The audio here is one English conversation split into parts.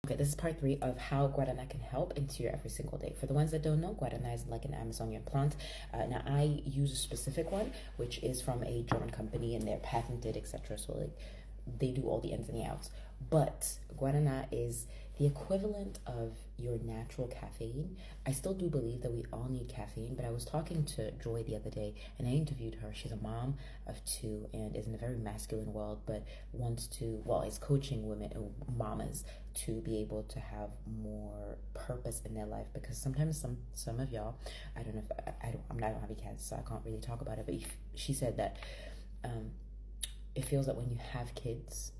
Okay, this is part 3 of how guarana can help into your every single day. For the ones that don't know, guarana is like an Amazonian plant. Now, I use a specific one, which is from a German company, and they're patented, etc. So, like, they do all the ins and the outs. But guarana is the equivalent of your natural caffeine. I still do believe that we all need caffeine, but I was talking to Joy the other day, and I interviewed her. She's a mom of 2 and is in a very masculine world, but wants to, well, is coaching women, mamas, to be able to have more purpose in their life, because sometimes some of y'all, I don't know if I don't have any kids, so I can't really talk about it, but she said that it feels that when you have kids,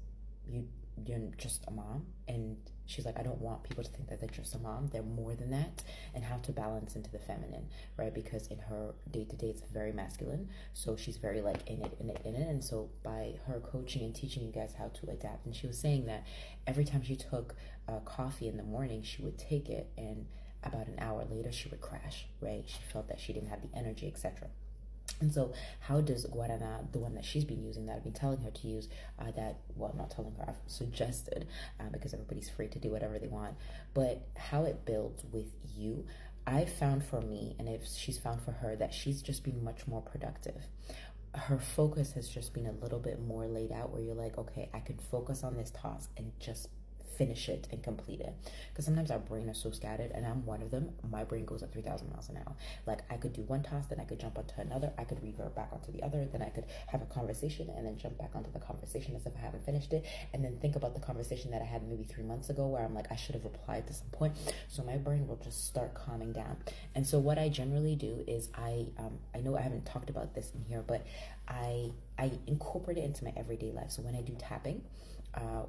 you're just a mom. And she's like, I don't want people to think that they're just a mom. They're more than that. And how to balance into the feminine, right? Because in her day-to-day, it's very masculine. So she's very like in it. And so by her coaching and teaching you guys how to adapt, and she was saying that every time she took coffee in the morning, she would take it, and about an hour later, she would crash, right? She felt that she didn't have the energy, etc. And so, how does guarana, the one that she's been using, that I've been telling her to use, well, I'm not telling her, I've suggested, because everybody's free to do whatever they want, but how it builds with you, I found for me, and if she's found for her, that she's just been much more productive. Her focus has just been a little bit more laid out, where you're like, okay, I can focus on this task and just finish it and complete it. Because sometimes our brain is so scattered, and I'm one of them. My brain goes at 3,000 miles an hour. Like, I could do one task, then I could jump onto another, I could revert back onto the other, then I could have a conversation and then jump back onto the conversation as if I haven't finished it, and then think about the conversation that I had maybe 3 months ago, where I'm like, I should have replied to some point. So my brain will just start calming down. And so what I generally do is I know I haven't talked about this in here, but I incorporate it into my everyday life. So when I do tapping,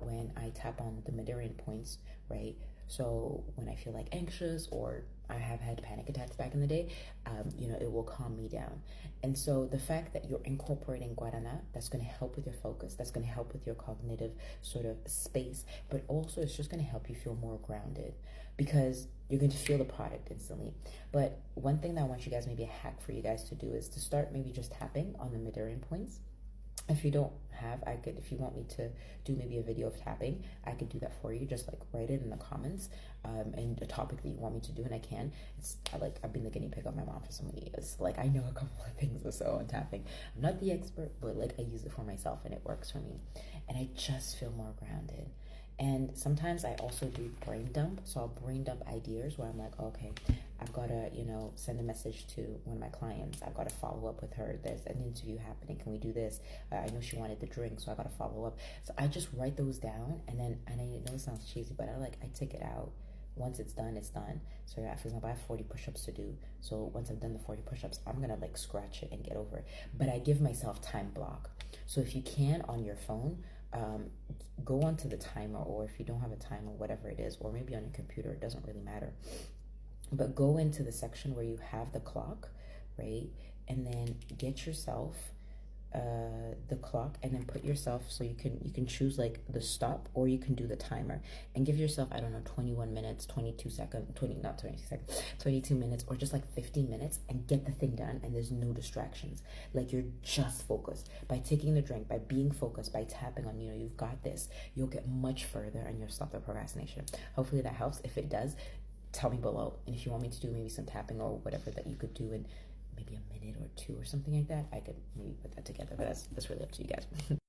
when I tap on the meridian points, right? So when I feel like anxious, or I have had panic attacks back in the day, it will calm me down. And so the fact that you're incorporating guarana, that's going to help with your focus, that's going to help with your cognitive sort of space, but also it's just going to help you feel more grounded, because you're going to feel the product instantly. But one thing that I want you guys, maybe a hack for you guys to do, is to start maybe just tapping on the meridian points. If you don't have, if you want me to do maybe a video of tapping, I could do that for you. Just like write it in the comments, and a topic that you want me to do, and I can. I've been the guinea pig of my mom for so many years. Like, I know a couple of things or so on tapping. I'm not the expert, but like, I use it for myself and it works for me. And I just feel more grounded. And sometimes I also do brain dump. So I'll brain dump ideas where I'm like, okay, I've got to, send a message to one of my clients. I've got to follow up with her. There's an interview happening. Can we do this? I know she wanted the drink, so I got to follow up. So I just write those down, and then, and I know it sounds cheesy, but I take it out. Once it's done, it's done. So for example, I have 40 push-ups to do. So once I've done the 40 push-ups, I'm gonna like scratch it and get over it. But I give myself time block. So if you can, on your phone, go onto the timer, or if you don't have a timer, whatever it is, or maybe on your computer, it doesn't really matter. But go into the section where you have the clock, right? And then get yourself the clock, and then put yourself, so you can choose like the stop, or you can do the timer, and give yourself, I don't know, 21 minutes, 22 seconds, 22 minutes, or just like 15 minutes, and get the thing done. And there's no distractions. Like, you're just focused. By taking the drink, by being focused, by tapping on, you've got this, you'll get much further, and you'll stop the procrastination. Hopefully that helps. If it does, tell me below. And if you want me to do maybe some tapping or whatever that you could do in maybe a minute or two or something like that, I could maybe put that together. But that's really up to you guys.